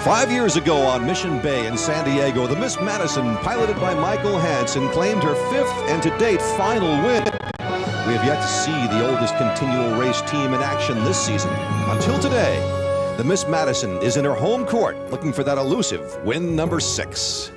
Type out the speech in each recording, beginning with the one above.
5 years ago on Mission Bay in San Diego, the Miss Madison, piloted by Michael Hansen, claimed her 5th and to date final win. We have yet to see the oldest continual race team in action this season. Until today, the Miss Madison is in her home court looking for that elusive win number 6.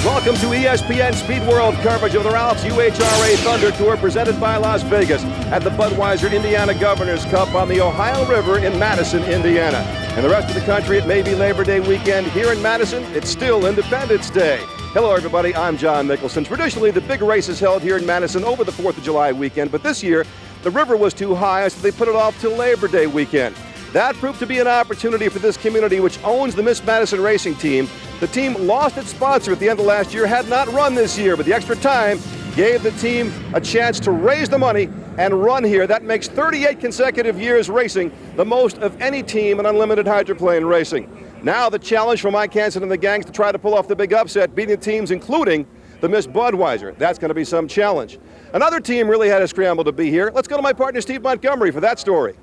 Welcome to ESPN Speed World coverage of the Ralph's UHRA Thunder Tour presented by Las Vegas at the Budweiser Indiana Governor's Cup on the Ohio River in Madison, Indiana. In the rest of the country, it may be Labor Day weekend. Here in Madison, it's still Independence Day. Hello, everybody. I'm John Mickelson. Traditionally, the big race is held here in Madison over the 4th of July weekend, but this year, the river was too high, so they put it off till Labor Day weekend. That proved to be an opportunity for this community, which owns the Miss Madison racing team. The team lost its sponsor at the end of last year, had not run this year, but the extra time gave the team a chance to raise the money and run here. That makes 38 consecutive years racing, the most of any team in unlimited hydroplane racing. Now the challenge for Mike Hansen and the gang is to try to pull off the big upset, beating teams including the Miss Budweiser. That's going to be some challenge. Another team really had a scramble to be here. Let's go to my partner Steve Montgomery for that story.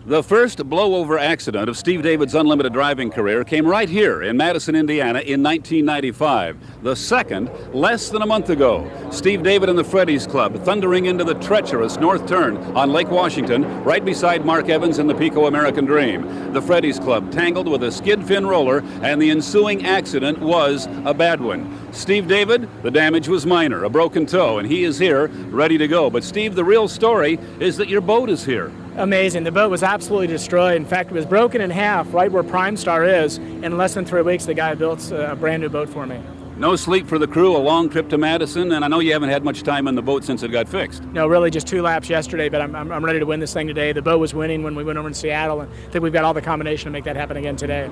The first blowover accident of Steve David's unlimited driving career came right here in Madison, Indiana in 1995. The second, less than a month ago. Steve David and the Freddy's Club thundering into the treacherous north turn on Lake Washington, right beside Mark Evans and the Pico American Dream. The Freddy's Club tangled with a skid fin roller, and the ensuing accident was a bad one. Steve David, the damage was minor, a broken toe, and he is here, ready to go. But Steve, the real story is that your boat is here. Amazing. The boat was absolutely destroyed. In fact, it was broken in half right where Prime Star is. In less than 3 weeks, the guy built a brand new boat for me. No sleep for the crew, a long trip to Madison, and I know you haven't had much time in the boat since it got fixed. No, really just 2 laps yesterday, but I'm ready to win this thing today. The boat was winning when we went over in Seattle, and I think we've got all the combination to make that happen again today.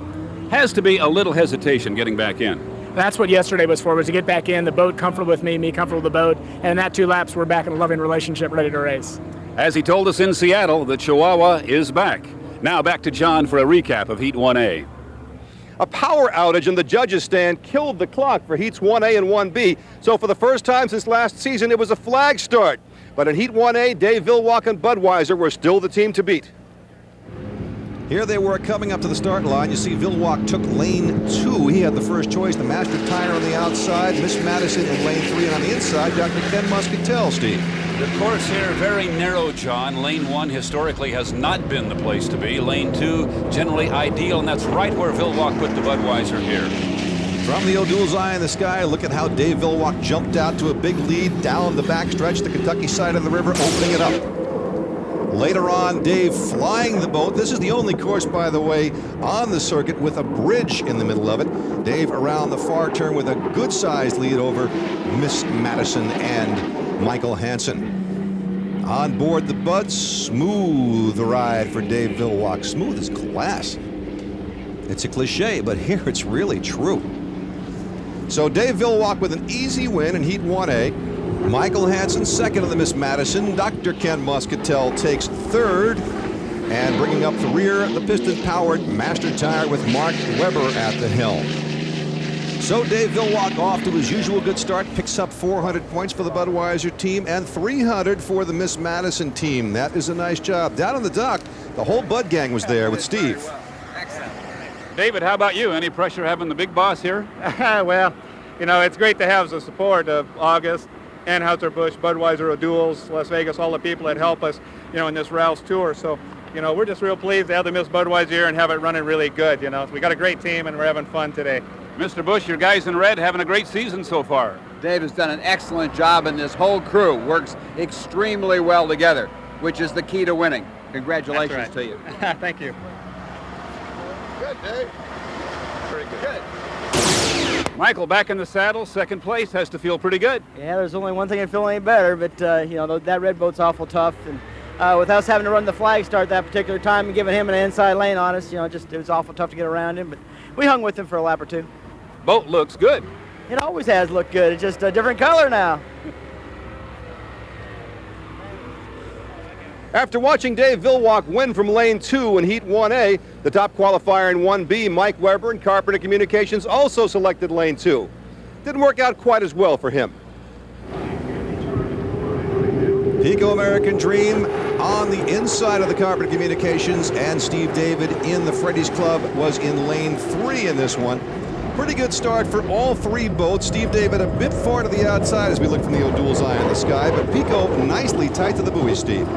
Has to be a little hesitation getting back in. That's what yesterday was for, was to get back in, the boat comfortable with me comfortable with the boat, and in that 2 laps, we're back in a loving relationship, ready to race. As he told us in Seattle, the Chihuahua is back. Now back to John for a recap of Heat 1A. A power outage in the judges' stand killed the clock for Heats 1A and 1B. So for the first time since last season, it was a flag start. But in Heat 1A, Dave Villwock and Budweiser were still the team to beat. Here they were coming up to the start line. You see Villwock took lane 2. He had the first choice, the Master Tire on the outside, Miss Madison in lane 3, and on the inside, Dr. Ken Muscatel, Steve. The course here, very narrow, John. Lane 1 historically has not been the place to be. Lane 2, generally ideal, and that's right where Villwock put the Budweiser here. From the O'Doul's eye in the sky, look at how Dave Villwock jumped out to a big lead down the backstretch, the Kentucky side of the river, opening it up. Later on, Dave flying the boat. This is the only course, by the way, on the circuit with a bridge in the middle of it. Dave around the far turn with a good-sized lead over Miss Madison and Michael Hansen. On board the Bud, smooth ride for Dave Villwock. Smooth as glass. It's a cliche, but here it's really true. So Dave Villwock with an easy win in Heat 1A. Michael Hansen second in the Miss Madison. Dr. Ken Muscatel takes third. And bringing up the rear, the piston-powered Master Tire with Mark Webber at the helm. So Dave Villwock off to his usual good start, picks up 400 points for the Budweiser team and 300 for the Miss Madison team. That is a nice job. Down on the dock, the whole Bud gang was there with Steve. David, how about you? Any pressure having the big boss here? Well, you know, it's great to have the support of August, Anheuser-Busch, Budweiser, O'Doul's, Las Vegas, all the people that help us, you know, in this Ralph's tour. So, you know, we're just real pleased to have the Miss Budweiser here and have it running really good, you know. We got a great team and we're having fun today. Mr. Busch, your guys in red having a great season so far. Dave has done an excellent job, and this whole crew works extremely well together, which is the key to winning. Congratulations to you. Thank you. Good, Dave. Very good. Michael, back in the saddle, second place, has to feel pretty good. Yeah, there's only one thing I feel any better, but, you know, that red boat's awful tough. And with us having to run the flag start that particular time and giving him an inside lane on us, you know, it was awful tough to get around him. But we hung with him for a lap or 2. Boat looks good. It always has looked good. It's just a different color now. After watching Dave Vilwalk win from lane 2 in Heat 1A, the top qualifier in 1B, Mike Weber and Carpenter Communications, also selected lane 2. Didn't work out quite as well for him. Pico American Dream on the inside of the Carpenter Communications, and Steve David in the Freddy's Club was in lane 3 in this one. Pretty good start for all three boats. Steve David a bit far to the outside as we look from the O'Doul's eye in the sky, but Pico nicely tight to the buoy, Steve.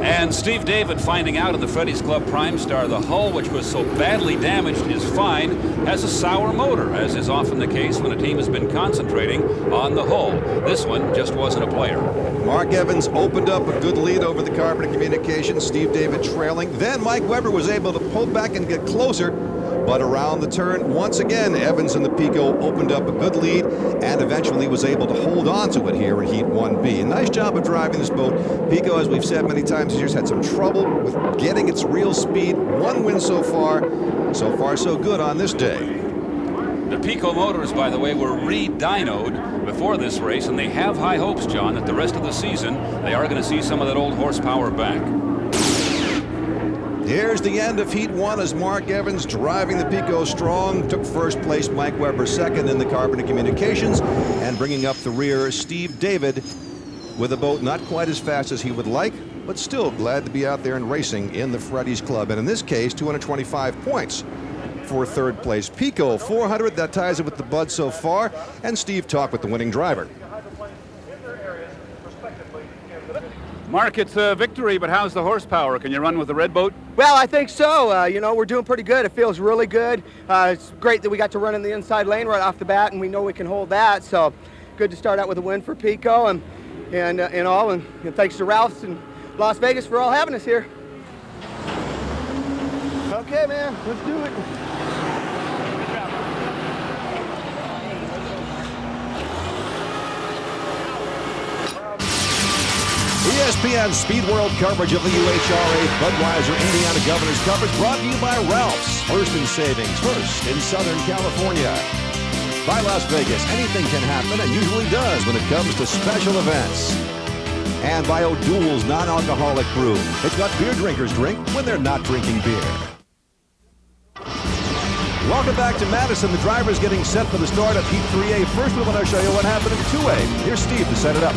And Steve David finding out in the Freddy's Club Prime Star the hull, which was so badly damaged, is fine, has a sour motor, as is often the case when a team has been concentrating on the hull. This one just wasn't a player. Mark Evans opened up a good lead over the Carpenter Communications, Steve David trailing. Then Mike Weber was able to pull back and get closer, but around the turn, once again, Evans and the Pico opened up a good lead and eventually was able to hold on to it here in Heat 1B. A nice job of driving this boat. Pico, as we've said many times this year, has had some trouble with getting its real speed. One win so far. So far, so good on this day. The Pico motors, by the way, were re-dynoed before this race, and they have high hopes, John, that the rest of the season they are going to see some of that old horsepower back. Here's the end of Heat 1 as Mark Evans driving the Pico strong. Took first place, Mike Weber second in the Carpenter Communications. And bringing up the rear, Steve David with a boat not quite as fast as he would like, but still glad to be out there and racing in the Freddy's Club. And in this case, 225 points for third place. Pico, 400. That ties it with the Bud so far. And Steve talked with the winning driver. Mark, it's a victory, but how's the horsepower? Can you run with the red boat? Well, I think so. You know, we're doing pretty good. It feels really good. It's great that we got to run in the inside lane right off the bat, and we know we can hold that. So good to start out with a win for Pico and thanks to Ralph's and Las Vegas for all having us here. Okay, man, let's do it. ESPN Speed World coverage of the UHRA Budweiser Indiana Governor's Cup is brought to you by Ralph's. First in savings, first in Southern California. By Las Vegas, anything can happen and usually does when it comes to special events. And by O'Doul's non-alcoholic brew. It's what beer drinkers drink when they're not drinking beer. Welcome back to Madison. The driver's getting set for the start of Heat 3A. First, we want to show you what happened in 2A. Here's Steve to set it up.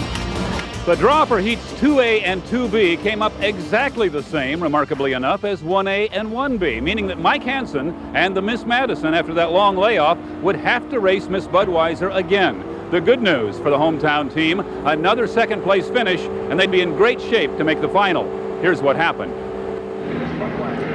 The draw for Heats 2A and 2B came up exactly the same, remarkably enough, as 1A and 1B, meaning that Mike Hansen and the Miss Madison, after that long layoff, would have to race Miss Budweiser again. The good news for the hometown team, another second-place finish, and they'd be in great shape to make the final. Here's what happened.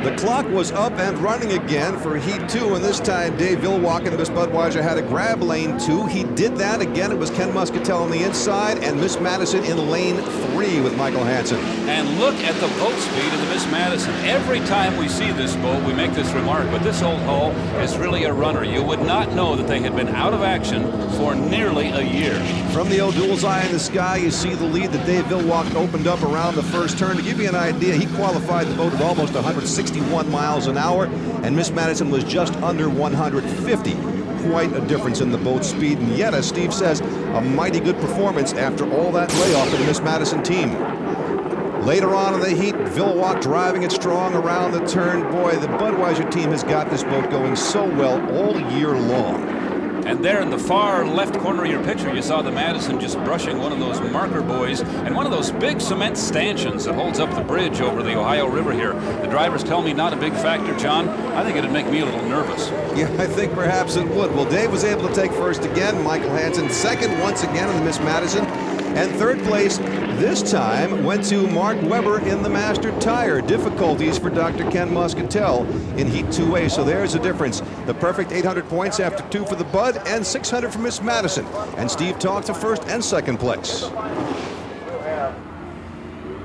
The clock was up and running again for Heat 2, and this time Dave Vilwalk and Miss Budweiser had to grab lane 2. He did that again. It was Ken Muscatel on the inside, and Miss Madison in lane 3 with Michael Hansen. And look at the boat speed of the Miss Madison. Every time we see this boat, we make this remark, but this old hull is really a runner. You would not know that they had been out of action for nearly a year. From the O'Doul's eye in the sky, you see the lead that Dave Vilwalk opened up around the first turn. To give you an idea, he qualified the boat at almost 161 miles an hour, and Miss Madison was just under 150. Quite a difference in the boat speed, and yet, as Steve says, a mighty good performance after all that layoff for the Miss Madison team. Later on in the heat, Vilwalk driving it strong around the turn. Boy, the Budweiser team has got this boat going so well all year long. And there in the far left corner of your picture, you saw the Madison just brushing one of those marker buoys and one of those big cement stanchions that holds up the bridge over the Ohio River here. The drivers tell me not a big factor, John. I think it'd make me a little nervous. Yeah, I think perhaps it would. Well, Dave was able to take first again. Michael Hansen second once again in the Miss Madison. And third place this time went to Mark Weber in the Master Tire. Difficulties for Dr. Ken Muscatel in Heat 2A. So there's the difference. The perfect 800 points after 2 for the Bud and 600 for Miss Madison. And Steve talked to first and second place.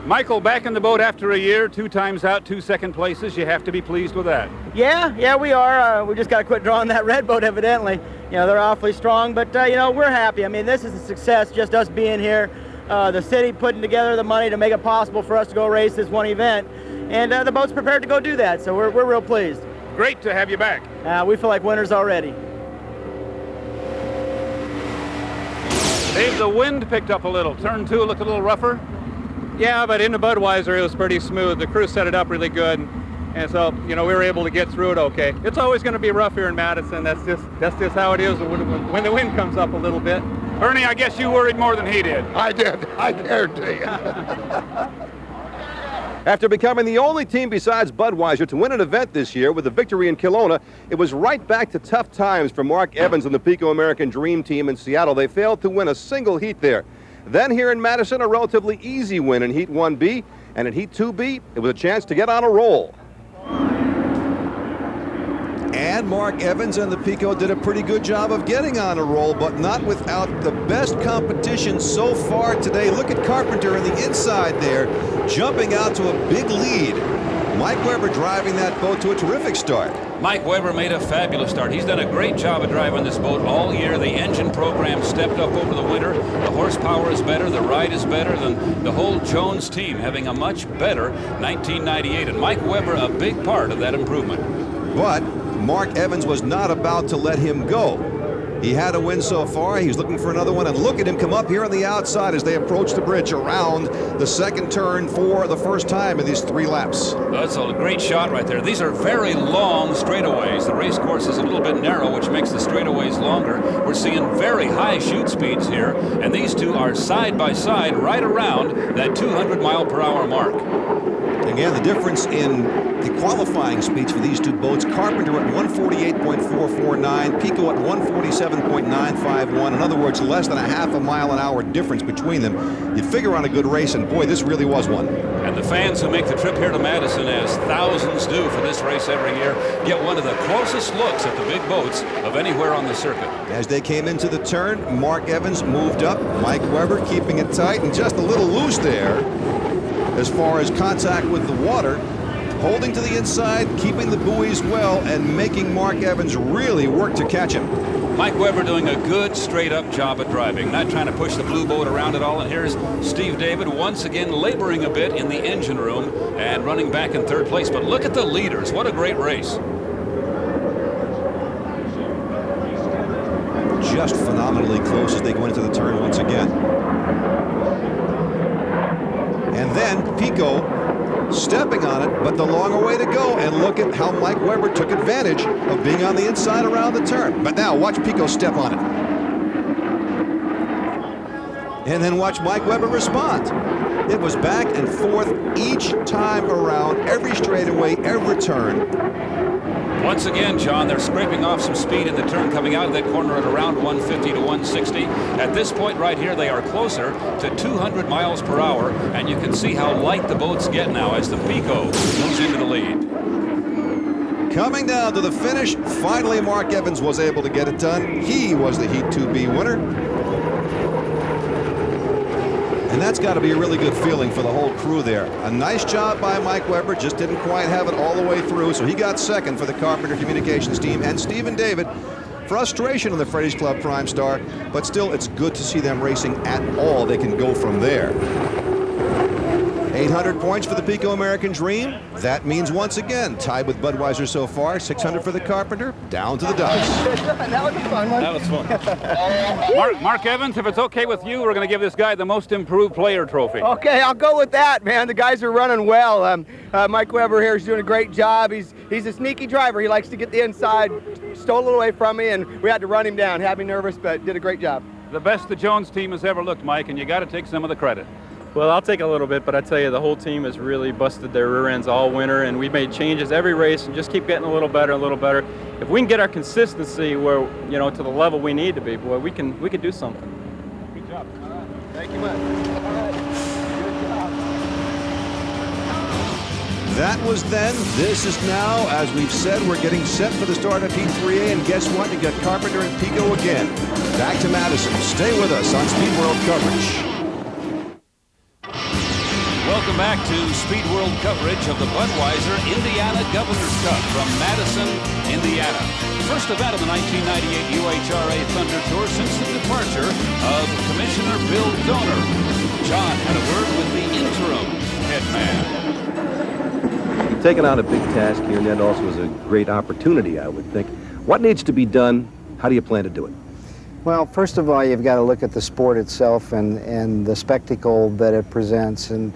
Michael, back in the boat after a year, 2 times out, 2 second places. You have to be pleased with that. Yeah, we are. We just got to quit drawing that red boat, evidently. You know, they're awfully strong, but, you know, we're happy. I mean, this is a success, just us being here. The city putting together the money to make it possible for us to go race this one event. And the boat's prepared to go do that, so we're real pleased. Great to have you back. We feel like winners already. Dave, the wind picked up a little. Turn 2 looked a little rougher. Yeah, but in the Budweiser, it was pretty smooth. The crew set it up really good. And so, you know, we were able to get through it okay. It's always going to be rough here in Madison. That's just how it is when the wind comes up a little bit. Ernie, I guess you worried more than he did. I did. I guarantee you. After becoming the only team besides Budweiser to win an event this year with a victory in Kelowna, it was right back to tough times for Mark Evans and the Pico American Dream Team in Seattle. They failed to win a single heat there. Then here in Madison, a relatively easy win in Heat 1B, and in Heat 2B, it was a chance to get on a roll. And Mark Evans and the Pico did a pretty good job of getting on a roll, but not without the best competition so far today. Look at Carpenter in the inside there, jumping out to a big lead. Mike Weber driving that boat to a terrific start. Mike Weber made a fabulous start. He's done a great job of driving this boat all year. The engine program stepped up over the winter. The horsepower is better. The ride is better than the whole Jones team, having a much better 1998. And Mike Weber, a big part of that improvement. But Mark Evans was not about to let him go. He had a win so far. He's looking for another one, and look at him come up here on the outside as they approach the bridge around the second turn for the first time in these 3 laps. That's a great shot right there. These are very long straightaways. The race course is a little bit narrow, which makes the straightaways longer. We're seeing very high shoot speeds here, and these two are side by side right around that 200-mile-per-hour mark. Again, the difference in the qualifying speeds for these two boats, Carpenter at 148.449, Pico at 147.951. In other words, less than a half a mile an hour difference between them. You'd figure on a good race, and boy, this really was one. And the fans who make the trip here to Madison, as thousands do for this race every year, get one of the closest looks at the big boats of anywhere on the circuit. As they came into the turn, Mark Evans moved up, Mike Weber keeping it tight and just a little loose there as far as contact with the water, holding to the inside, keeping the buoys well, and making Mark Evans really work to catch him. Mike Weber doing a good straight-up job at driving, not trying to push the blue boat around at all. And here's Steve David once again laboring a bit in the engine room and running back in third place. But look at the leaders. What a great race. Just phenomenally close as they go into the turn once again. And then Pico stepping on it, but the longer way to go. And look at how Mike Weber took advantage of being on the inside around the turn. But now watch Pico step on it. And then watch Mike Weber respond. It was back and forth each time around, every straightaway, every turn. Once again, John, they're scraping off some speed in the turn coming out of that corner at around 150 to 160. At this point right here, they are closer to 200 miles per hour, and you can see how light the boats get now as the Pico moves into the lead. Coming down to the finish, finally Mark Evans was able to get it done. He was the Heat 2B winner. And that's got to be a really good feeling for the whole crew there. A nice job by Mike Weber, just didn't quite have it all the way through, so he got second for the Carpenter Communications team. And Stephen David, frustration on the Freddy's Club Prime Star, but still it's good to see them racing at all. They can go from there. 800 points for the Pico American Dream. That means once again tied with Budweiser so far. 600 for the Carpenter. Down to the dice. That was a fun one. That was fun. Mark Evans, if it's okay with you, we're going to give this guy the most improved player trophy. Okay, I'll go with that, man. The guys are running well. Mike Weber here is doing a great job. He's a sneaky driver. He likes to get the inside, stole it away from me, and we had to run him down. Had me nervous, but did a great job. The best the Jones team has ever looked, Mike, and you got to take some of the credit. Well, I'll take a little bit, but I tell you, the whole team has really busted their rear ends all winter, and we've made changes every race and just keep getting a little better, a little better. If we can get our consistency where, you know, to the level we need to be, boy, we can do something. Good job. All right. Thank you much. All right. Good job. That was then. This is now. As we've said, we're getting set for the start of Heat 3A, and guess what? You got Carpenter and Pico again. Back to Madison. Stay with us on Speed World coverage. Welcome back to Speed World coverage of the Budweiser Indiana Governor's Cup from Madison, Indiana. First event of the 1998 UHRA Thunder Tour since the departure of Commissioner Bill Donor. John had a word with the interim head man. Taking on a big task here, and that also is a great opportunity, I would think. What needs to be done? How do you plan to do it? Well, first of all, you've got to look at the sport itself and the spectacle that it presents. And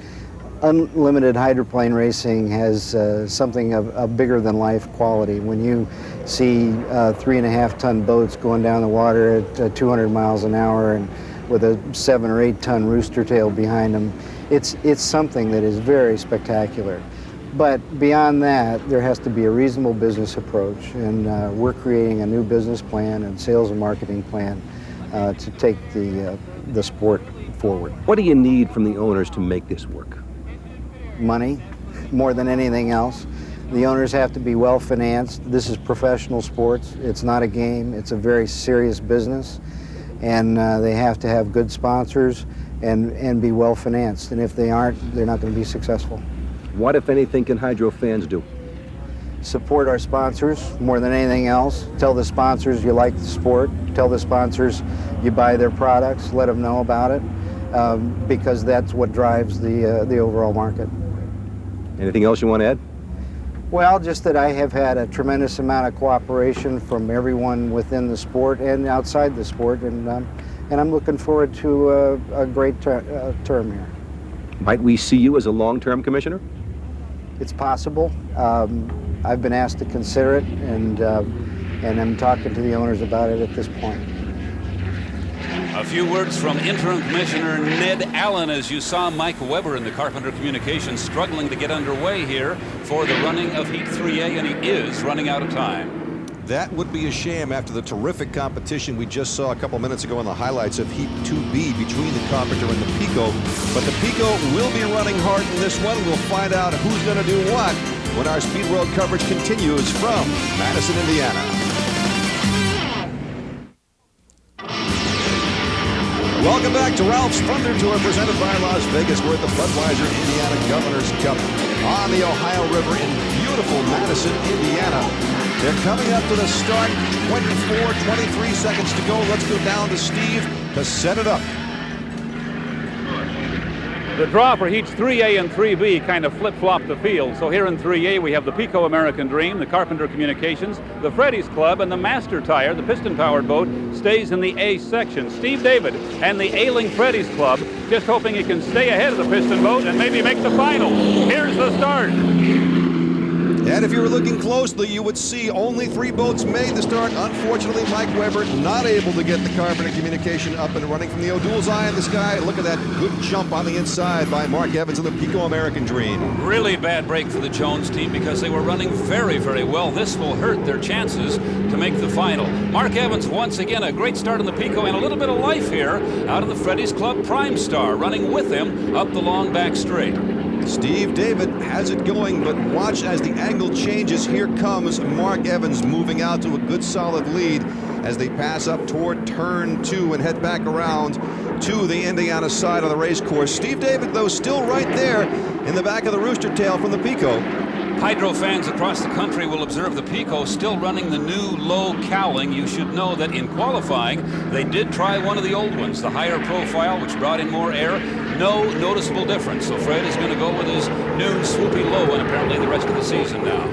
unlimited hydroplane racing has something of bigger than life quality. When you see 3.5-ton boats going down the water at 200 miles an hour and with a 7 or 8-ton rooster tail behind them, it's something that is very spectacular. But beyond that, there has to be a reasonable business approach, and we're creating a new business plan and sales and marketing plan to take the sport forward. What do you need from the owners to make this work? Money, more than anything else. The owners have to be well financed. This is professional sports. It's not a game. It's a very serious business, and they have to have good sponsors and be well financed. And if they aren't, they're not going to be successful. What, if anything, can Hydro fans do? Support our sponsors more than anything else. Tell the sponsors you like the sport. Tell the sponsors you buy their products. Let them know about it, because that's what drives the overall market. Anything else you want to add? Well, just that I have had a tremendous amount of cooperation from everyone within the sport and outside the sport, and I'm looking forward to a great term here. Might we see you as a long-term commissioner? It's possible. I've been asked to consider it, and I'm talking to the owners about it at this point. A few words from interim commissioner Ned Allen as you saw Mike Weber in the Carpenter Communications struggling to get underway here for the running of Heat 3A, and he is running out of time. That would be a shame after the terrific competition we just saw a couple minutes ago in the highlights of Heat 2B between the Carpenter and the Pico. But the Pico will be running hard in this one. We'll find out who's going to do what when our Speed World coverage continues from Madison, Indiana. Welcome back to Ralph's Thunder Tour presented by Las Vegas. We're at the Budweiser Indiana Governor's Cup on the Ohio River in beautiful Madison, Indiana. They're coming up to the start, 23 seconds to go. Let's go down to Steve to set it up. The draw for Heats 3A and 3B kind of flip-flopped the field. So here in 3A we have the Pico American Dream, the Carpenter Communications, the Freddy's Club, and the Master Tire, the piston-powered boat, stays in the A section. Steve David and the Ailing Freddy's Club just hoping he can stay ahead of the piston boat and maybe make the final. Here's the start. And if you were looking closely, you would see only 3 boats made the start. Unfortunately, Mike Weber not able to get the Carpenter Communication up and running from the O'Doul's Eye in the sky. Look at that good jump on the inside by Mark Evans and the Pico American Dream. Really bad break for the Jones team because they were running very, very well. This will hurt their chances to make the final. Mark Evans, once again, a great start on the Pico and a little bit of life here out of the Freddy's Club Prime Star, running with him up the long back straight. Steve David has it going, but watch as the angle changes. Here comes Mark Evans moving out to a good solid lead as they pass up toward turn 2 and head back around to the Indiana side of the race course. Steve David, though, still right there in the back of the rooster tail from the Pico. Hydro fans across the country will observe the Pico still running the new low cowling. You should know that in qualifying, they did try one of the old ones, the higher profile, which brought in more air. No noticeable difference. So Fred is going to go with his new swoopy low one apparently the rest of the season now.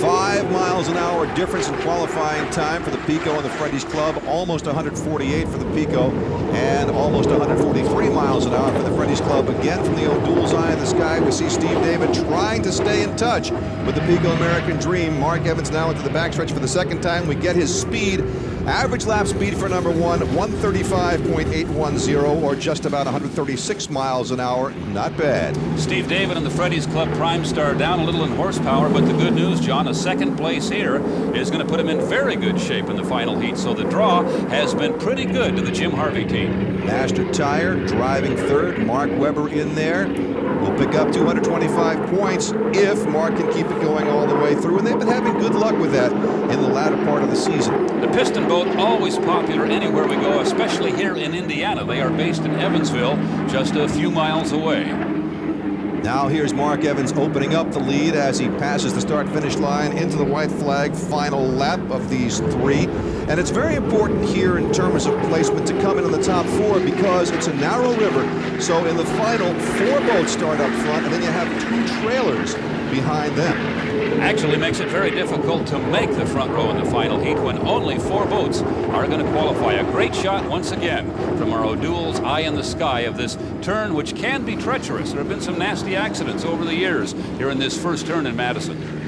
5 miles an hour difference in qualifying time for the Pico and the Freddy's Club. Almost 148 for the Pico and almost 143 miles an hour for the Freddy's Club. Again, from the O'Doul's Eye in the sky, we see Steve David trying to stay in touch with the Pico American Dream. Mark Evans now into the backstretch for the second time. We get his speed. Average lap speed for number 1, 135.810, or just about 136 miles an hour. Not bad. Steve David and the Freddy's Club Prime Star down a little in horsepower, but the good news, John, a second place here is going to put him in very good shape in the final heat. So the draw has been pretty good to the Jim Harvey team. Master Tire driving third. Mark Weber in there. Will pick up 225 points if Mark can keep it going all the way through. And they've been having good luck with that in the latter part of the season. The piston boat always popular anywhere we go, especially here in Indiana. They are based in Evansville, just a few miles away. Now here's Mark Evans opening up the lead as he passes the start-finish line into the white flag final lap of these 3. And it's very important here in terms of placement to come in on the top 4 because it's a narrow river. So in the final, 4 boats start up front, and then you have 2 trailers behind them. Actually makes it very difficult to make the front row in the final heat when only 4 boats are going to qualify. A great shot once again from our O'Doul's eye in the sky of this turn, which can be treacherous. There have been some nasty accidents over the years here in this first turn in Madison.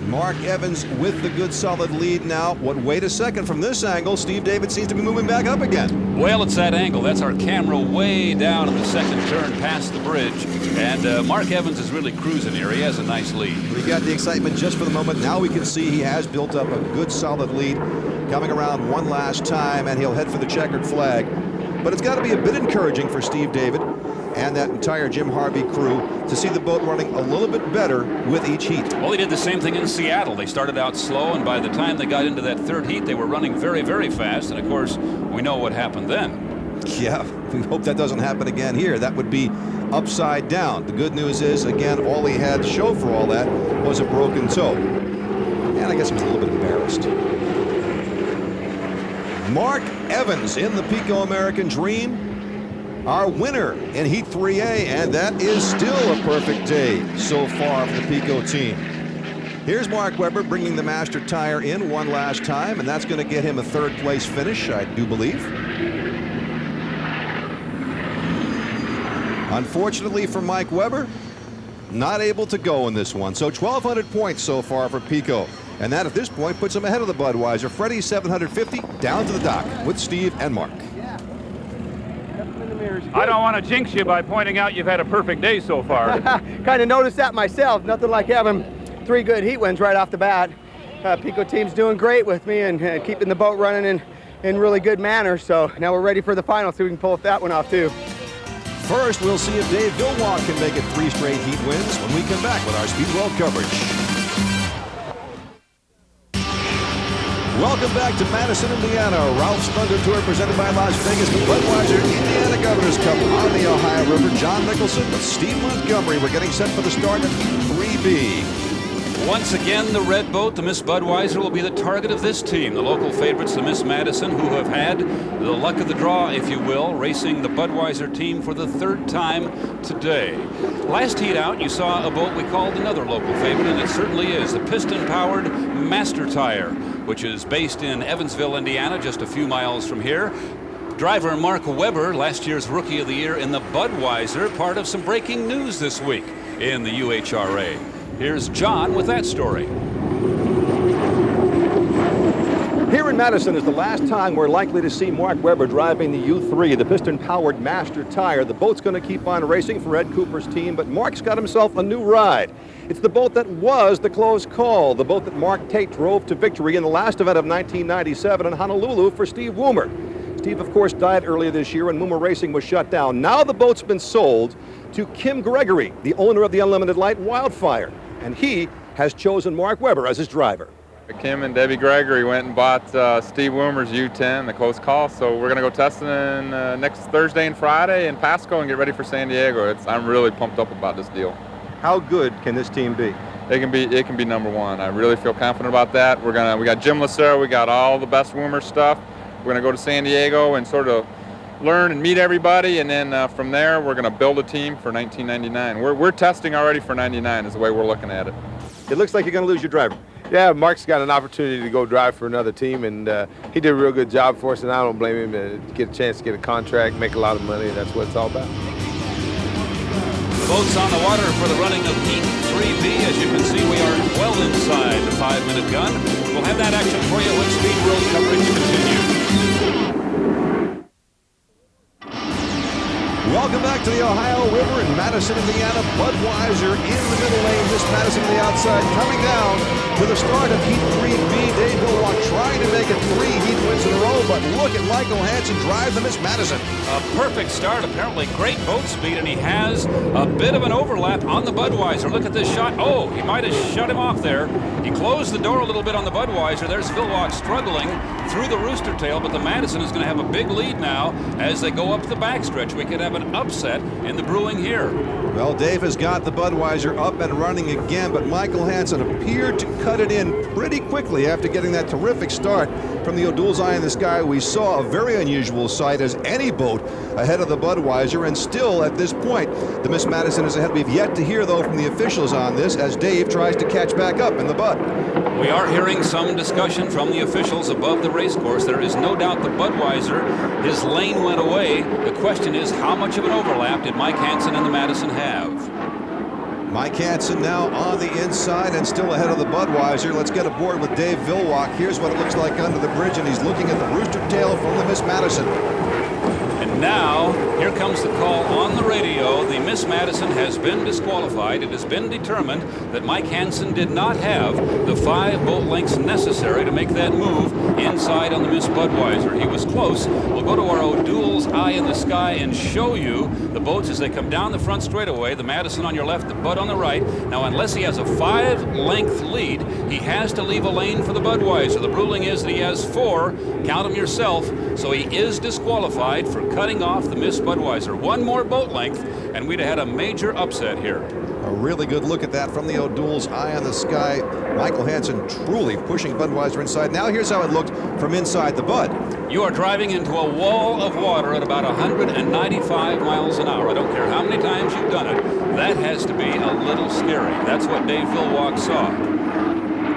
Mark Evans with the good solid lead now. Wait a second, from this angle, Steve David seems to be moving back up again. Well, it's that angle. That's our camera way down in the second turn past the bridge. And Mark Evans is really cruising here. He has a nice lead. We got the excitement just for the moment. Now we can see he has built up a good solid lead. Coming around one last time, and he'll head for the checkered flag. But it's got to be a bit encouraging for Steve David and that entire Jim Harvey crew to see the boat running a little bit better with each heat. Well, they did the same thing in Seattle. They started out slow, and by the time they got into that third heat, they were running very, very fast. And of course, we know what happened then. Yeah, we hope that doesn't happen again here. That would be upside down. The good news is, again, all he had to show for all that was a broken toe. And I guess he was a little bit embarrassed. Mark Evans in the Pico American Dream, our winner in Heat 3A, and that is still a perfect day so far for the Pico team. Here's Mark Webber bringing the master tire in one last time, and that's going to get him a third place finish, I do believe. Unfortunately for Mike Webber, not able to go in this one. So 1,200 points so far for Pico. And that at this point puts him ahead of the Budweiser. Freddie 750 down to the dock with Steve and Mark. I don't want to jinx you by pointing out you've had a perfect day so far. Kind of noticed that myself. Nothing like having 3 good heat wins right off the bat. Pico team's doing great with me and keeping the boat running in really good manner. So now we're ready for the final, so we can pull that one off too. First, we'll see if Dave Villwock can make it 3 straight heat wins when we come back with our Speed World coverage. Welcome back to Madison, Indiana. Ralph's Thunder Tour presented by Las Vegas Budweiser Indiana Governor's Cup on the Ohio River. John Nicholson with Steve Montgomery. We're getting set for the start of Heat 3B. Once again, the red boat, the Miss Budweiser, will be the target of this team. The local favorites, the Miss Madison, who have had the luck of the draw, if you will, racing the Budweiser team for the 3rd time today. Last heat out, you saw a boat we called another local favorite, and it certainly is, the piston-powered Master Tire, which is based in Evansville, Indiana, just a few miles from here. Driver Mark Webber, last year's Rookie of the Year in the Budweiser, part of some breaking news this week in the UHRA. Here's John with that story. Here in Madison is the last time we're likely to see Mark Webber driving the U3, the piston-powered Master Tire. The boat's going to keep on racing for Ed Cooper's team, but Mark's got himself a new ride. It's the boat that was the close call, the boat that Mark Tate drove to victory in the last event of 1997 in Honolulu for Steve Woomer. Steve, of course, died earlier this year when Woomer Racing was shut down. Now the boat's been sold to Kim Gregory, the owner of the Unlimited Light Wildfire, and he has chosen Mark Webber as his driver. Kim and Debbie Gregory went and bought Steve Woomer's U10, the close call, so we're going to go testing next Thursday and Friday in Pasco and get ready for San Diego. I'm really pumped up about this deal. How good can this team be? It can be number 1. I really feel confident about that. We got Jim Lucero, we got all the best Woomer stuff. We're going to go to San Diego and sort of learn and meet everybody, and then from there we're going to build a team for 1999. We're testing already for 99 is the way we're looking at it. It looks like you're going to lose your driver. Yeah, Mark's got an opportunity to go drive for another team, and he did a real good job for us, and I don't blame him to get a chance to get a contract, make a lot of money. That's what it's all about. Boats on the water for the running of Heat 3B. As you can see, we are well inside the 5-minute gun. We'll have that action for you when Speed World coverage continues. Welcome back to the Ohio River in Madison, Indiana. Budweiser in the middle lane, Miss Madison on the outside, coming down to the start of Heat 3B. Dave Villwock trying to make it 3 heat wins in a row, but look at Michael Hansen drive the Miss Madison. A perfect start, apparently great boat speed, and he has a bit of an overlap on the Budweiser. Look at this shot. Oh, he might have shut him off there. He closed the door a little bit on the Budweiser. There's Villwock struggling through the rooster tail, but the Madison is going to have a big lead now as they go up the backstretch. We could have an upset in the brewing here. Well, Dave has got the Budweiser up and running again, but Michael Hansen appeared to cut it in pretty quickly after getting that terrific start from the O'Doul's Eye in the Sky, we saw a very unusual sight as any boat ahead of the Budweiser, and still at this point, the Miss Madison is ahead. We've yet to hear, though, from the officials on this as Dave tries to catch back up in the Bud. We are hearing some discussion from the officials above the race course. There is no doubt the Budweiser, his lane went away. The question is, how much of an overlap did Mike Hansen and the Madison have? Mike Hansen now on the inside and still ahead of the Budweiser. Let's get aboard with Dave Villwock. Here's what it looks like under the bridge, and he's looking at the rooster tail from the Miss Madison. And now, here comes the call on the radio. The Miss Madison has been disqualified. It has been determined that Mike Hansen did not have the 5 boat lengths necessary to make that move inside on the Miss Budweiser. He was close. We'll go to our O'Doul's Eye in the Sky and show you the boats as they come down the front straightaway. The Madison on your left, the Bud on the right. Now, unless he has a 5-length lead, he has to leave a lane for the Budweiser. The ruling is that he has 4, count them yourself, so he is disqualified for cutting off the Miss Budweiser. 1 more boat length, and we'd have had a major upset here. A really good look at that from the O'Doul's Eye on the Sky. Michael Hansen truly pushing Budweiser inside. Now here's how it looked from inside the Bud. You are driving into a wall of water at about 195 miles an hour. I don't care how many times you've done it. That has to be a little scary. That's what Dave Villwock saw.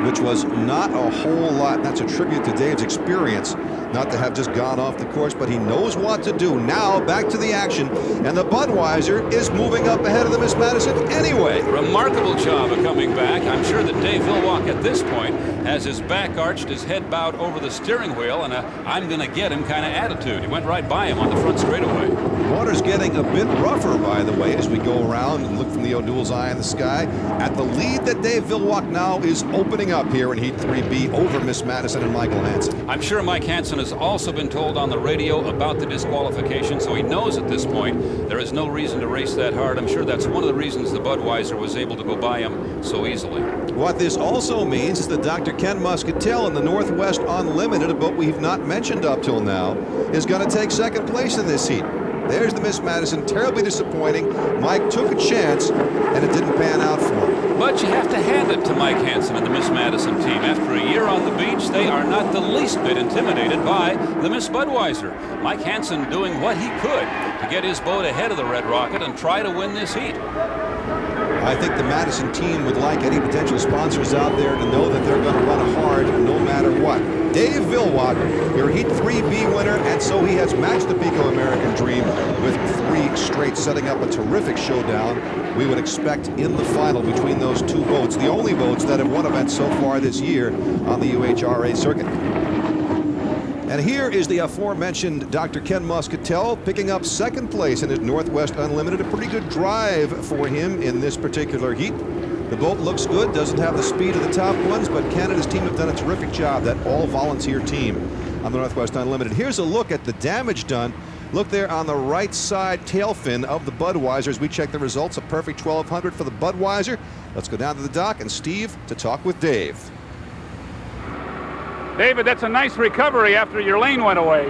Which was not a whole lot. That's a tribute to Dave's experience, not to have just gone off the course, but he knows what to do. Now back to the action, and the Budweiser is moving up ahead of the Miss Madison anyway. Remarkable job of coming back. I'm sure that Dave Villwock at this point has his back arched, his head bowed over the steering wheel, and I'm going to get him kind of attitude. He went right by him on the front straightaway. Water's getting a bit rougher, by the way, as we go around and look from the O'Doul's Eye in the Sky at the lead that Dave Villwock now is opening up here in Heat 3B over Miss Madison and Michael Hansen. I'm sure Mike Hansen has also been told on the radio about the disqualification, so he knows at this point there is no reason to race that hard. I'm sure that's one of the reasons the Budweiser was able to go by him so easily. What this also means is that Dr. Ken Muscatel in the Northwest Unlimited, a boat we've not mentioned up till now, is going to take second place in this heat. There's the Miss Madison, terribly disappointing. Mike took a chance, and it didn't pan out for him. But you have to hand it to Mike Hansen and the Miss Madison team. After a year on the beach, they are not the least bit intimidated by the Miss Budweiser. Mike Hansen doing what he could to get his boat ahead of the Red Rocket and try to win this heat. I think the Madison team would like any potential sponsors out there to know that they're going to run hard no matter what. Dave Villwock, your Heat 3B winner, and so he has matched the Pico American Dream with 3 straight, setting up a terrific showdown we would expect in the final between those 2 boats, the only boats that have won events so far this year on the UHRA circuit. And here is the aforementioned Dr. Ken Muscatel picking up second place in his Northwest Unlimited. A pretty good drive for him in this particular heat. The boat looks good, doesn't have the speed of the top ones, but Ken and his team have done a terrific job, that all-volunteer team on the Northwest Unlimited. Here's a look at the damage done. Look there on the right side tail fin of the Budweiser as we check the results. A perfect 1200 for the Budweiser. Let's go down to the dock and Steve to talk with Dave. David, that's a nice recovery after your lane went away.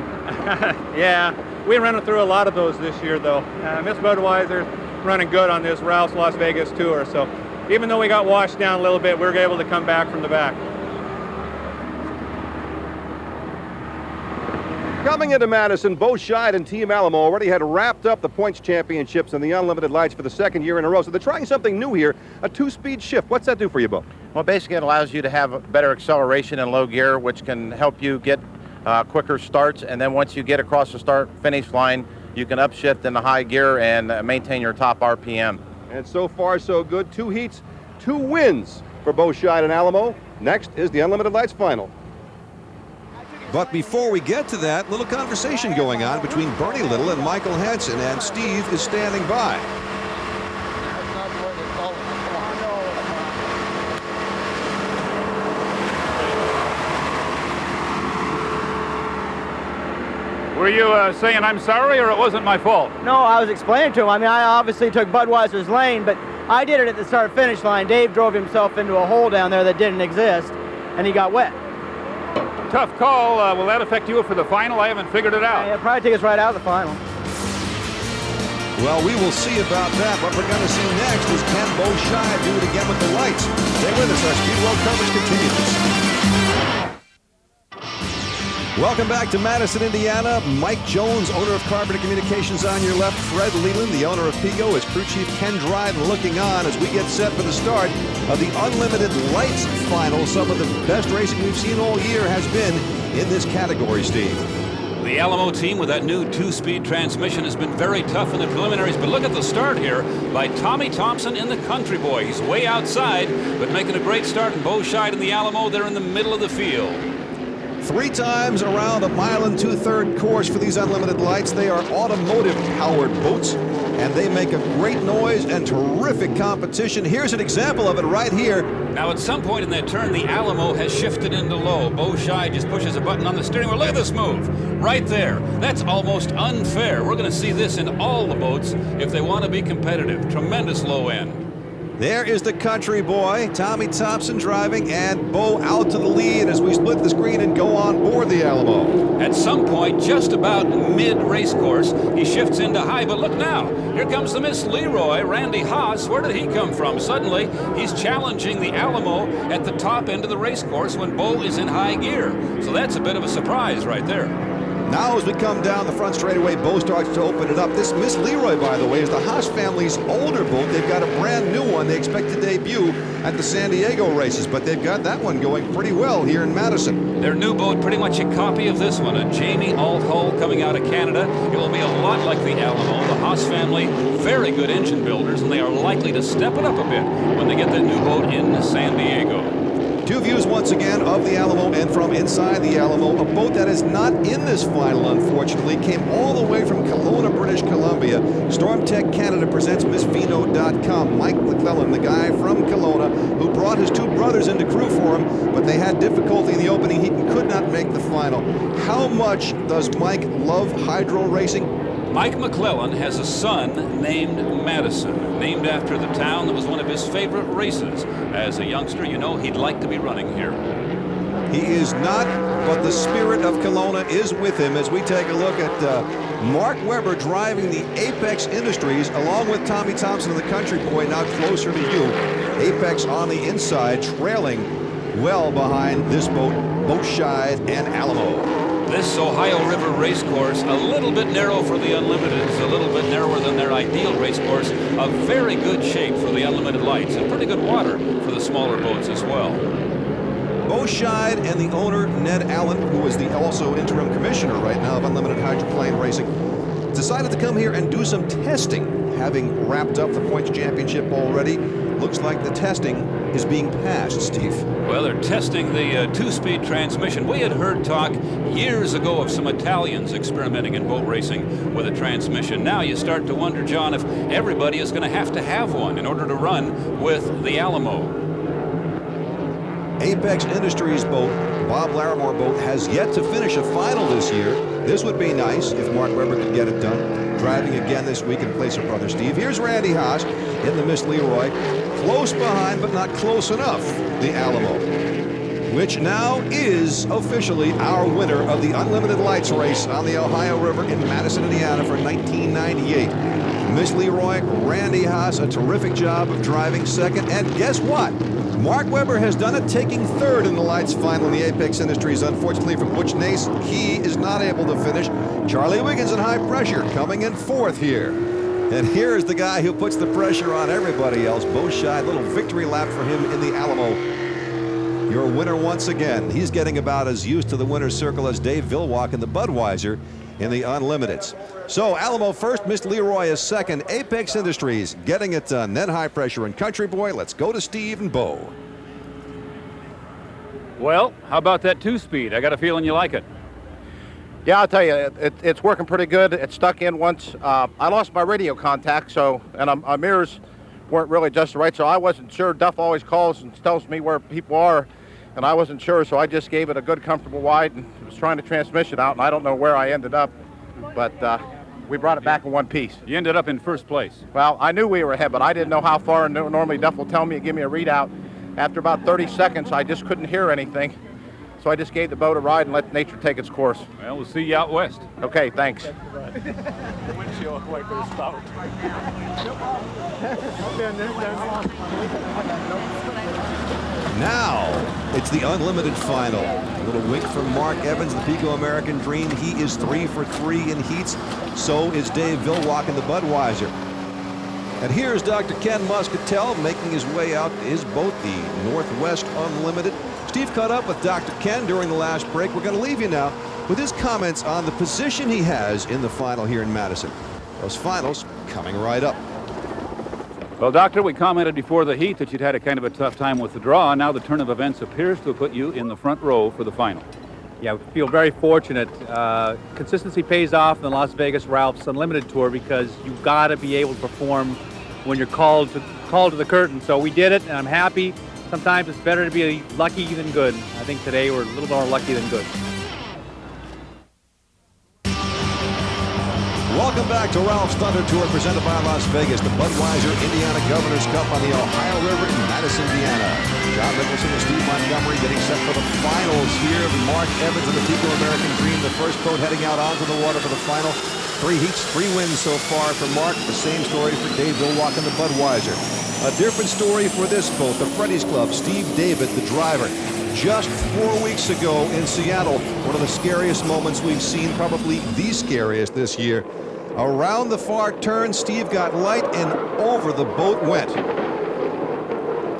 Yeah, we ran through a lot of those this year, though. Miss Budweiser running good on this Rouse Las Vegas tour, so even though we got washed down a little bit, we were able to come back from the back. Coming into Madison, Bo Scheid and Team Alamo already had wrapped up the points championships and the Unlimited Lights for the 2nd year in a row. So they're trying something new here, a 2-speed shift. What's that do for you, Bo? Well, basically it allows you to have better acceleration in low gear, which can help you get quicker starts. And then once you get across the start-finish line, you can upshift in the high gear and maintain your top RPM. And so far, so good. 2 heats, 2 wins for Bo Scheid and Alamo. Next is the Unlimited Lights final. But before we get to that, little conversation going on between Bernie Little and Michael Hansen, and Steve is standing by. Were you saying I'm sorry, or it wasn't my fault? No, I was explaining to him. I mean, I obviously took Budweiser's lane, but I did it at the start-finish line. Dave drove himself into a hole down there that didn't exist, and he got wet. Tough call. Will that affect you for the final? I haven't figured it out. Yeah, it'll probably take us right out of the final. Well, we will see about that. What we're going to see next is can Bo Scheid do it again with the lights? Stay with us. Our Speed World coverage continues. Welcome back to Madison, Indiana. Mike Jones, owner of Carpenter Communications, on your left. Fred Leland, the owner of Pico, his crew chief Ken Dryden looking on as we get set for the start of the Unlimited Lights Final. Some of the best racing we've seen all year has been in this category, Steve. The Alamo team with that new 2-speed transmission has been very tough in the preliminaries, but look at the start here by Tommy Thompson in the Country Boy. He's way outside, but making a great start, and Bo Scheid in the Alamo, they're in the middle of the field. 3 times around a 1 2/3 course for these Unlimited Lights. They are automotive-powered boats, and they make a great noise and terrific competition. Here's an example of it right here. Now, at some point in that turn, the Alamo has shifted into low. Bo Scheid just pushes a button on the steering wheel. Look at this move right there. That's almost unfair. We're going to see this in all the boats if they want to be competitive. Tremendous low end. There is the Country Boy, Tommy Thompson driving, and Bo out to the lead as we split the screen and go on board the Alamo. At some point, just about mid-race course, he shifts into high, but look now, here comes the Miss Leroy, Randy Haas. Where did he come from? Suddenly, he's challenging the Alamo at the top end of the race course when Bo is in high gear. So that's a bit of a surprise right there. Now as we come down the front straightaway, Bo starts to open it up. This Miss Leroy, by the way, is the Haas family's older boat. They've got a brand new one. They expect to debut at the San Diego races, but they've got that one going pretty well here in Madison. Their new boat, pretty much a copy of this one, a Jamie Alt hull coming out of Canada. It will be a lot like the Alamo. The Haas family, very good engine builders, and they are likely to step it up a bit when they get that new boat in San Diego. 2 views once again of the Alamo and from inside the Alamo. A boat that is not in this final, unfortunately, came all the way from Kelowna, British Columbia. Stormtech Canada presents MissVino.com. Mike McClellan, the guy from Kelowna, who brought his 2 brothers into crew for him, but they had difficulty in the opening heat and could not make the final. How much does Mike love hydro racing? Mike McClellan has a son named Madison, named after the town that was one of his favorite races. As a youngster, you know, he'd like to be running here. He is not, but the spirit of Kelowna is with him as we take a look at Mark Webber driving the Apex Industries along with Tommy Thompson and the Country Boy now closer to you. Apex on the inside, trailing well behind this boat, Bo Scheid and Alamo. This Ohio River race course, a little bit narrow for the Unlimiteds, a little bit narrower than their ideal race course. A very good shape for the Unlimited Lights, and pretty good water for the smaller boats as well. Bo Scheid and the owner, Ned Allen, who is the also interim commissioner right now of Unlimited Hydroplane Racing, decided to come here and do some testing, having wrapped up the Points Championship already. Looks like the testing is being passed, Steve. Well, they're testing the 2-speed transmission. We had heard talk years ago of some Italians experimenting in boat racing with a transmission. Now you start to wonder, John, if everybody is going to have one in order to run with the Alamo. Apex Industries boat, Bob Larimore boat, has yet to finish a final this year. This would be nice if Mark Webber could get it done. Driving again this week in place of brother Steve. Here's Randy Haas in the Miss Leroy. Close behind, but not close enough, the Alamo, which now is officially our winner of the Unlimited Lights race on the Ohio River in Madison, Indiana for 1998. Miss Leroy, Randy Haas, a terrific job of driving second. And guess what? Mark Webber has done it, taking third in the Lights final in the Apex Industries. Unfortunately for Butch Nace, he is not able to finish. Charlie Wiggins in high pressure, coming in 4th here. And here is the guy who puts the pressure on everybody else, Bo Scheid. Little victory lap for him in the Alamo. Your winner once again. He's getting about as used to the winner's circle as Dave Vilwalk in the Budweiser in the Unlimiteds. So Alamo first, Miss Leroy is second. Apex Industries getting it done. Then High Pressure and Country Boy. Let's go to Steve and Bo. Well, how about that 2-speed? I got a feeling you like it. Yeah, I'll tell you, it's working pretty good. It stuck in once. I lost my radio contact, and my mirrors weren't really just right, so I wasn't sure. Duff always calls and tells me where people are, and I wasn't sure, so I just gave it a good, comfortable wide and was trying to transmission out, and I don't know where I ended up, but we brought it back in one piece. You ended up in first place. Well, I knew we were ahead, but I didn't know how far, and normally Duff will tell me and give me a readout. After about 30 seconds, I just couldn't hear anything. So I just gave the boat a ride and let nature take its course. Well, we'll see you out west. Okay, thanks. Windshield wiper spout. Now, it's the unlimited final. A little wink from Mark Evans, the Pico American Dream. He is 3 for 3 in heats. So is Dave Villwock in the Budweiser. And here's Dr. Ken Muscatel making his way out to his boat, the Northwest Unlimited. Steve caught up with Dr. Ken during the last break. We're going to leave you now with his comments on the position he has in the final here in Madison. Those finals coming right up. Well, Doctor, we commented before the heat that you'd had a kind of a tough time with the draw. Now the turn of events appears to have put you in the front row for the final. Yeah, we feel very fortunate. Consistency pays off in the Las Vegas Ralph's Unlimited Tour because you've got to be able to perform when you're called to the curtain. So we did it, and I'm happy. Sometimes it's better to be lucky than good. I think today we're a little more lucky than good. Welcome back to Ralph's Thunder Tour presented by Las Vegas, the Budweiser Indiana Governor's Cup on the Ohio River in Madison, Indiana. John Nicholson and Steve Montgomery getting set for the finals here. Mark Evans and the Pico American Dream, the first boat heading out onto the water for the final. 3 heats, 3 wins so far for Mark. The same story for Dave Villwock and the Budweiser. A different story for this boat, the Freddy's Club. Steve David, the driver. Just 4 weeks ago in Seattle, one of the scariest moments we've seen, probably the scariest this year. Around the far turn, Steve got light and over the boat went.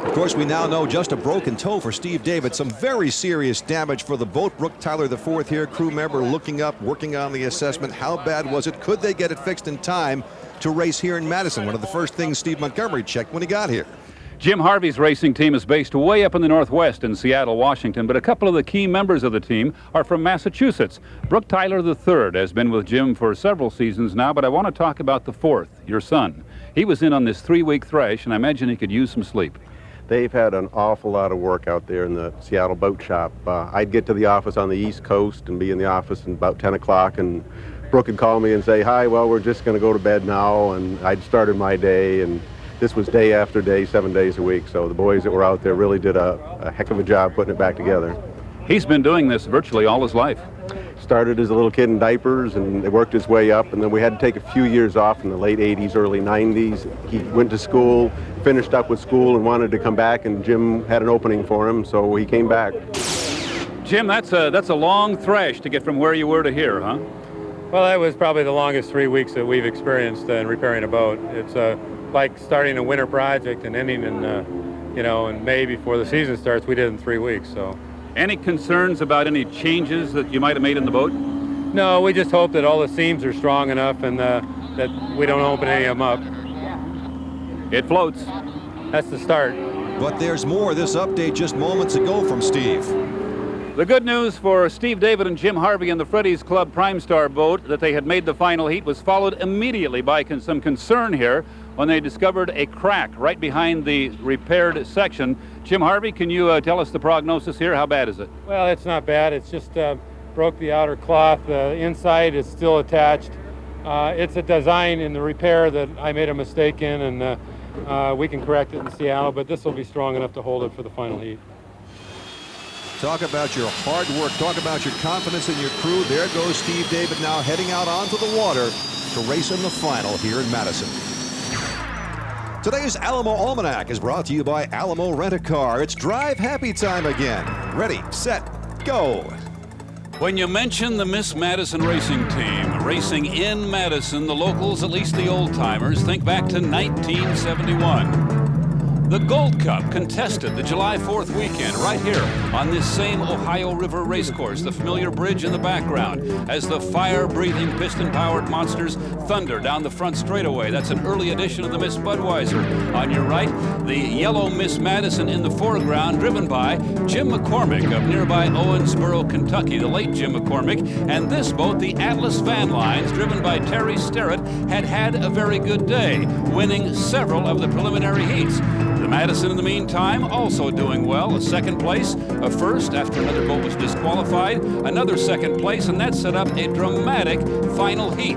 Of course, we now know just a broken toe for Steve David. Some very serious damage for the boat. Brooke Tyler, the 4th here, crew member, looking up, working on the assessment. How bad was it? Could they get it fixed in time to race here in Madison? One of the first things Steve Montgomery checked when he got here. Jim Harvey's racing team is based way up in the Northwest in Seattle, Washington, but a couple of the key members of the team are from Massachusetts. Brooke Tyler III has been with Jim for several seasons now, but I want to talk about the 4th, your son. He was in on this 3-week thrash, and I imagine he could use some sleep. They've had an awful lot of work out there in the Seattle boat shop. I'd get to the office on the East Coast and be in the office at about 10 o'clock, and Brooke would call me and say, "Hi, well, we're just going to go to bed now," and I'd started my day, and this was day after day, 7 days a week. So the boys that were out there really did a heck of a job putting it back together. He's been doing this virtually all his life. Started as a little kid in diapers, and it worked his way up, and then we had to take a few years off in the late 80s, early 90s. He went to school, finished up with school, and wanted to come back, and Jim had an opening for him, so he came back. Jim, that's a long thrash to get from where you were to here, huh? Well, that was probably the longest 3 weeks that we've experienced in repairing a boat. It's like starting a winter project and ending in May before the season starts. We did in 3 weeks. So, any concerns about any changes that you might have made in the boat? No, we just hope that all the seams are strong enough and that we don't open any of them up. It floats. That's the start. But there's more. This update just moments ago from Steve. The good news for Steve David and Jim Harvey and the Freddy's Club Prime Star boat that they had made the final heat was followed immediately by some concern here when they discovered a crack right behind the repaired section. Jim Harvey, can you tell us the prognosis here? How bad is it? Well, it's not bad. It's just broke the outer cloth. The inside is still attached. It's a design in the repair that I made a mistake in, and we can correct it in Seattle, but this will be strong enough to hold it for the final heat. Talk about your hard work. Talk about your confidence in your crew. There goes Steve David now heading out onto the water to race in the final here in Madison. Today's Alamo Almanac is brought to you by Alamo Rent-A-Car. It's drive happy time again. Ready, set, go. When you mention the Miss Madison racing team, racing in Madison, the locals, at least the old-timers, think back to 1971. The Gold Cup contested the July 4th weekend right here on this same Ohio River racecourse, the familiar bridge in the background, as the fire-breathing, piston-powered monsters thunder down the front straightaway. That's an early edition of the Miss Budweiser. On your right, the yellow Miss Madison in the foreground, driven by Jim McCormick of nearby Owensboro, Kentucky, the late Jim McCormick. And this boat, the Atlas Van Lines, driven by Terry Sterrett, had a very good day, winning several of the preliminary heats. The Madison, in the meantime, also doing well. A second place, a first after another boat was disqualified, another second place, and that set up a dramatic final heat.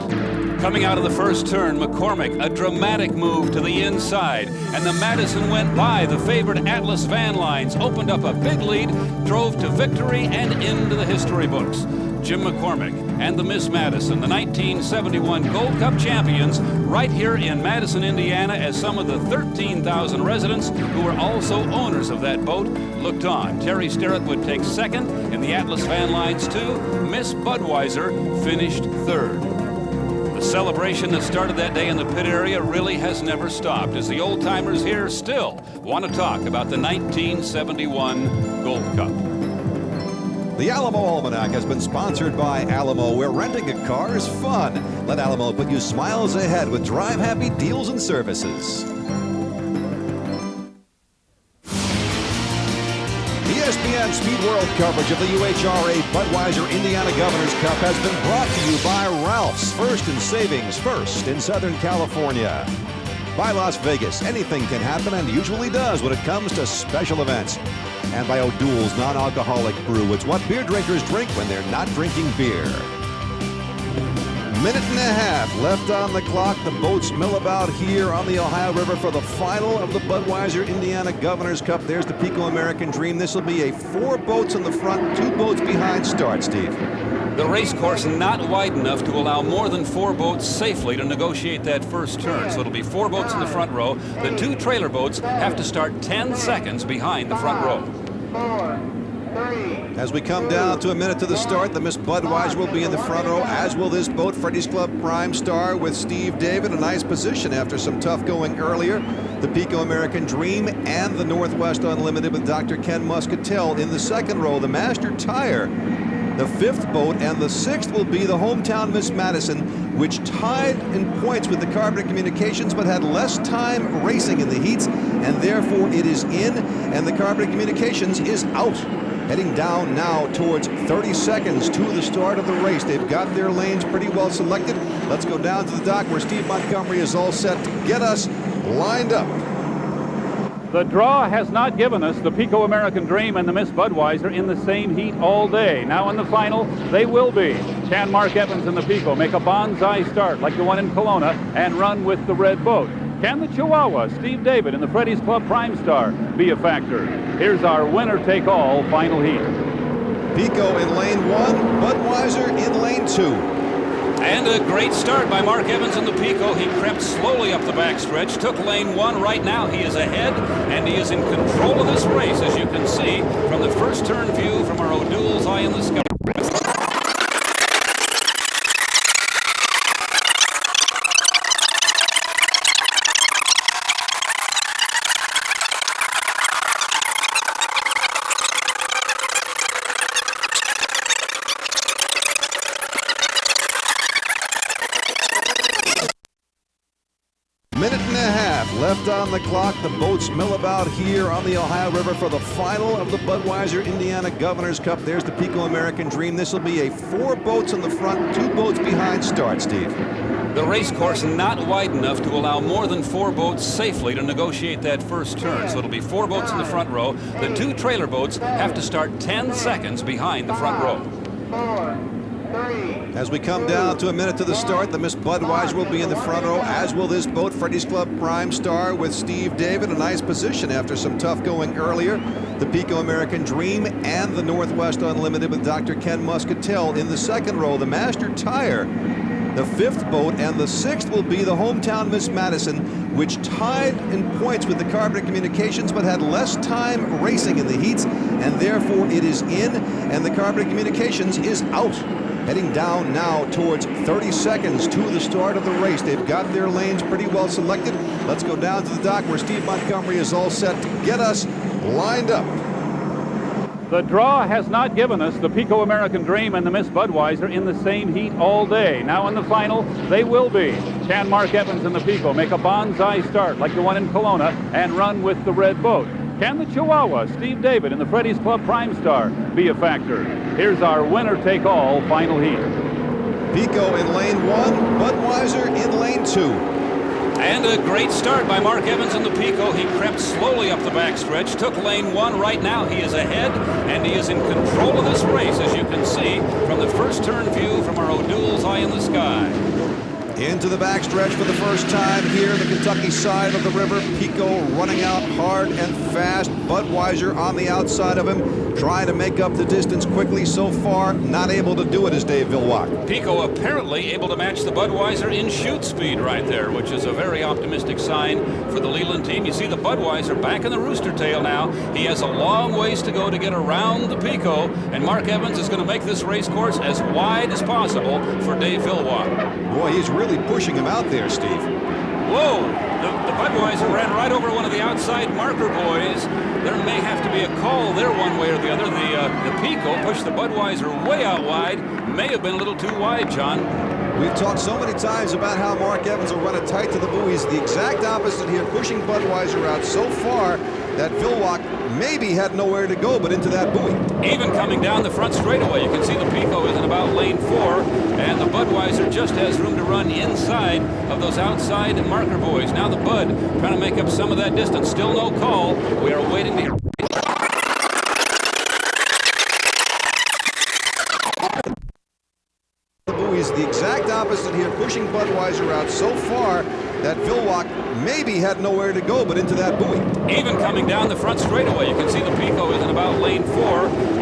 Coming out of the first turn, McCormick, a dramatic move to the inside, and the Madison went by the favored Atlas van lines, opened up a big lead, drove to victory and into the history books. Jim McCormick and the Miss Madison, the 1971 Gold Cup champions, right here in Madison, Indiana, as some of the 13,000 residents who were also owners of that boat looked on. Terry Sterrett would take second in the Atlas van lines 2. Miss Budweiser finished third. The celebration that started that day in the pit area really has never stopped, as the old-timers here still want to talk about the 1971 Gold Cup. The Alamo Almanac has been sponsored by Alamo, where renting a car is fun. Let Alamo put you smiles ahead with drive-happy deals and services. ESPN Speed World coverage of the UHRA Budweiser Indiana Governor's Cup has been brought to you by Ralph's, First and Savings First in Southern California. By Las Vegas, anything can happen and usually does when it comes to special events. And by O'Doul's non-alcoholic brew. It's what beer drinkers drink when they're not drinking beer. Minute and a half left on the clock. The boats mill about here on the Ohio River for the final of the Budweiser Indiana Governor's Cup. There's the Pico American Dream. This will be a 4 boats in the front, 2 boats behind start, Steve. The race course not wide enough to allow more than 4 boats safely to negotiate that first turn. So it'll be 4 boats in the front row. The 2 trailer boats have to start 10 seconds behind the front row. 4, 3. As we come down to a minute to the start, the Miss Budweiser will be in the front row, as will this boat, Freddie's Club Prime Star with Steve David. A nice position after some tough going earlier. The Pico American Dream and the Northwest Unlimited with Dr. Ken Muscatel in the second row. The Master Tire, the 5th boat, and the 6th will be the hometown Miss Madison, which tied in points with the Carbon Communications but had less time racing in the heats, and therefore it is in, and the Carbon Communications is out. Heading down now towards 30 seconds to the start of the race. They've got their lanes pretty well selected. Let's go down to the dock where Steve Montgomery is all set to get us lined up. The draw has not given us the Pico American Dream and the Miss Budweiser in the same heat all day. Now in the final, they will be. Can Mark Evans and the Pico make a bonsai start like the one in Kelowna and run with the red boat? Can the Chihuahua, Steve David, and the Freddie's Club Prime Star be a factor? Here's our winner-take-all final heat. Pico in lane 1, Budweiser in lane 2. And a great start by Mark Evans in the Pico. He crept slowly up the backstretch, took lane 1. Right now he is ahead, and he is in control of this race, as you can see from the first turn view from our O'Doul's Eye in the Sky. Minute and a half left on the clock. The boats mill about here on the Ohio River for the final of the Budweiser Indiana Governor's Cup. There's the Pico American Dream. This will be a 4 boats in the front, 2 boats behind start, Steve. The race course not wide enough to allow more than 4 boats safely to negotiate that first turn. So it'll be 4 boats in the front row. The 2 trailer boats have to start 10 seconds behind the front row. 4, 3. As we come down to a minute to the start, the Miss Budweiser will be in the front row, as will this boat, Freddie's Club Prime Star with Steve David. A nice position after some tough going earlier. The Pico American Dream and the Northwest Unlimited with Dr. Ken Muscatel in the second row. The Master Tire, the 5th boat, and the 6th will be the hometown Miss Madison, which tied in points with the Carbon Communications but had less time racing in the heats, and therefore it is in, and the Carbon Communications is out. Heading down now towards 30 seconds to the start of the race. They've got their lanes pretty well selected. Let's go down to the dock where Steve Montgomery is all set to get us lined up. The draw has not given us the Pico American Dream and the Miss Budweiser in the same heat all day. Now in the final, they will be. Can Mark Evans and the Pico make a bonsai start like the one in Kelowna and run with the red boat? Can the Chihuahua, Steve David, and the Freddie's Club Prime Star be a factor? Here's our winner-take-all final heat. Pico in lane 1, Budweiser in lane 2. And a great start by Mark Evans in the Pico. He crept slowly up the backstretch, took lane 1. Right now he is ahead, and he is in control of this race, as you can see from the first turn view from our O'Doul's Eye in the Sky. Into the backstretch for the first time here, the Kentucky side of the river. Pico running out hard and fast. Budweiser on the outside of him, trying to make up the distance quickly. So far, not able to do it is Dave Villwock. Pico apparently able to match the Budweiser in shoot speed right there, which is a very optimistic sign for the Leland team. You see the Budweiser back in the rooster tail now. He has a long ways to go to get around the Pico, and Mark Evans is going to make this race course as wide as possible for Dave Villwock. Boy, he's really pushing him out there, Steve. Whoa! The Budweiser ran right over one of the outside marker boys. There may have to be a call there one way or the other. The Pico pushed the Budweiser way out wide. May have been a little too wide, John. We've talked so many times about how Mark Evans will run it tight to the buoys. The exact opposite here, pushing Budweiser out so far that Villwock maybe had nowhere to go but into that buoy. Even coming down the front straightaway, you can see the Pico is in about lane 4, and the Budweiser just has room to run inside of those outside marker buoys. Now the Bud trying to make up some of that distance. Still no call. We are waiting to hear. The buoys, the exact opposite here, pushing Budweiser out so far that Villwock maybe had nowhere to go but into that buoy. Even coming down the front straightaway, you can see the Pico is in about lane 4,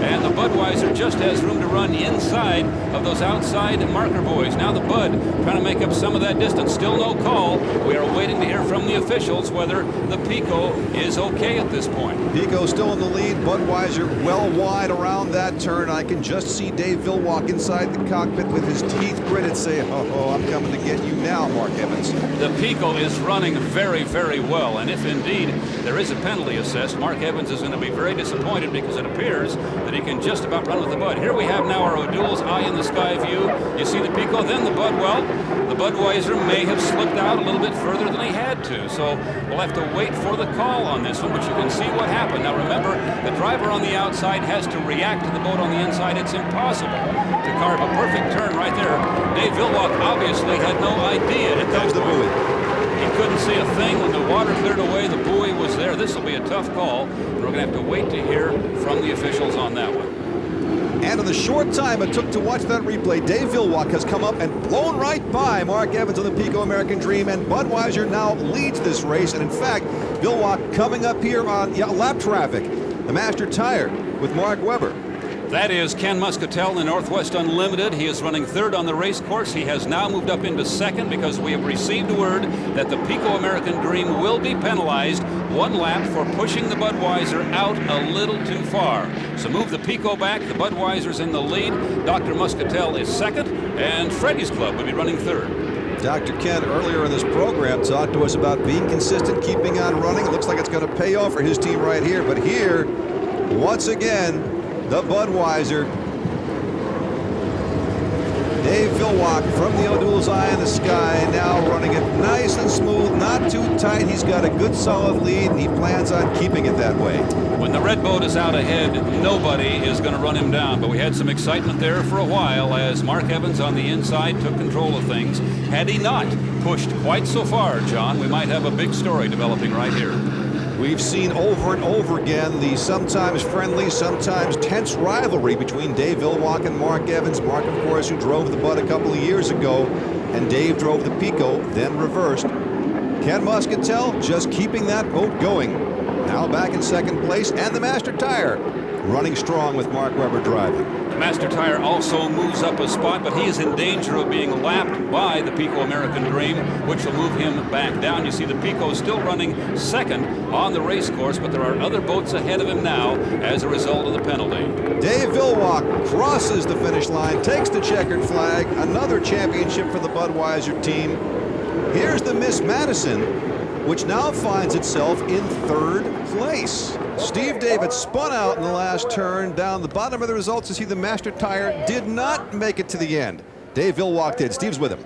and the Budweiser just has room to run inside of those outside marker buoys. Now the Bud trying to make up some of that distance. Still no call. We are waiting to hear from the officials whether the Pico is okay at this point. Pico still in the lead. Budweiser well wide around that turn. I can just see Dave Villwock inside the cockpit with his teeth gritted say, oh, I'm coming to get you now, Mark Evans. The Pico is running very, very well, and if indeed there is a penalty assessed, Mark Evans is going to be very disappointed because it appears that he can just about run with the Bud. Here we have now our O'Doul's eye in the sky view. You see the Pico, then the Bud. Well, the Budweiser may have slipped out a little bit further than he had to, so we'll have to wait for the call on this one, but you can see what happened. Now remember, the driver on the outside has to react to the boat on the inside. It's impossible to carve a perfect turn right there. Dave Villwock obviously had no idea. Here comes the buoy. He couldn't see a thing when the water cleared away. The buoy was there. This will be a tough call. We're going to have to wait to hear from the officials on that one. And in the short time it took to watch that replay, Dave Villwock has come up and blown right by Mark Evans on the Pico American Dream, and Budweiser now leads this race. And in fact, Villwock coming up here on lap traffic, the Master Tire with Mark Webber. That is Ken Muscatel in Northwest Unlimited. He is running third on the race course. He has now moved up into second because we have received word that the Pico American Dream will be penalized 1 lap for pushing the Budweiser out a little too far. So move the Pico back. The Budweiser's in the lead. Dr. Muscatel is second, and Freddie's Club will be running third. Dr. Ken earlier in this program talked to us about being consistent, keeping on running. It looks like it's going to pay off for his team right here. But here, once again, the Budweiser. Dave Villwock from the O'Doul's eye in the sky, now running it nice and smooth, not too tight. He's got a good solid lead, and he plans on keeping it that way. When the red boat is out ahead, nobody is going to run him down. But we had some excitement there for a while as Mark Evans on the inside took control of things. Had he not pushed quite so far, John, we might have a big story developing right here. We've seen over and over again the sometimes friendly, sometimes tense rivalry between Dave Villwock and Mark Evans. Mark, of course, who drove the Bud a couple of years ago, and Dave drove the Pico, then reversed. Ken Muscatel just keeping that boat going. Now back in second place, and the Master Tire running strong with Mark Webber driving. Master Tire also moves up a spot, but he is in danger of being lapped by the Pico American Dream, which will move him back down. You see the Pico still running second on the race course, but there are other boats ahead of him now as a result of the penalty. Dave Villwock crosses the finish line, takes the checkered flag, another championship for the Budweiser team. Here's the Miss Madison, which now finds itself in third place. Steve David spun out in the last turn. Down the bottom of the results, you see the Master Tire did not make it to the end. Dave Villwock did. Steve's with him.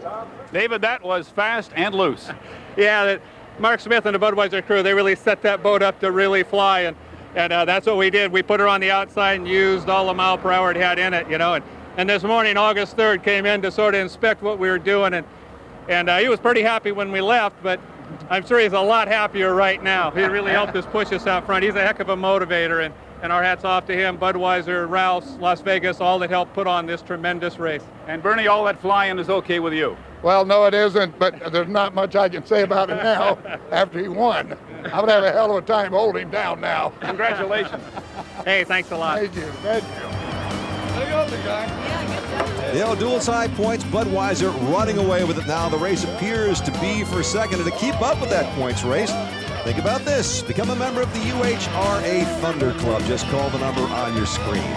David, that was fast and loose. Yeah, Mark Smith and the Budweiser crew, they really set that boat up to really fly, and that's what we did. We put her on the outside and used all the mile per hour it had in it, you know. And this morning, August 3rd, came in to sort of inspect what we were doing, and he was pretty happy when we left, but I'm sure he's a lot happier right now. He really helped us push us out front. He's a heck of a motivator, and our hats off to him, Budweiser, Ralph's, Las Vegas, all that helped put on this tremendous race. And Bernie, all that flying is okay with you? Well, no, it isn't, but there's not much I can say about it now after he won. I would have a hell of a time holding him down now. Congratulations. Hey, thanks a lot. Thank you. Thank you. There you go, big guy. The O'Doul's high points, Budweiser running away with it now. The race appears to be for second, and to keep up with that points race, think about this. Become a member of the UHRA Thunder Club. Just call the number on your screen.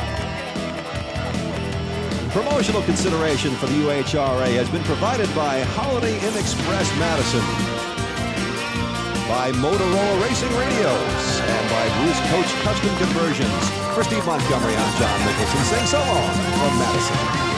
Promotional consideration for the UHRA has been provided by Holiday Inn Express Madison, by Motorola Racing Radios, and by Bruce Coach Custom Conversions. For Steve Montgomery, I'm John Nicholson saying so long from Madison.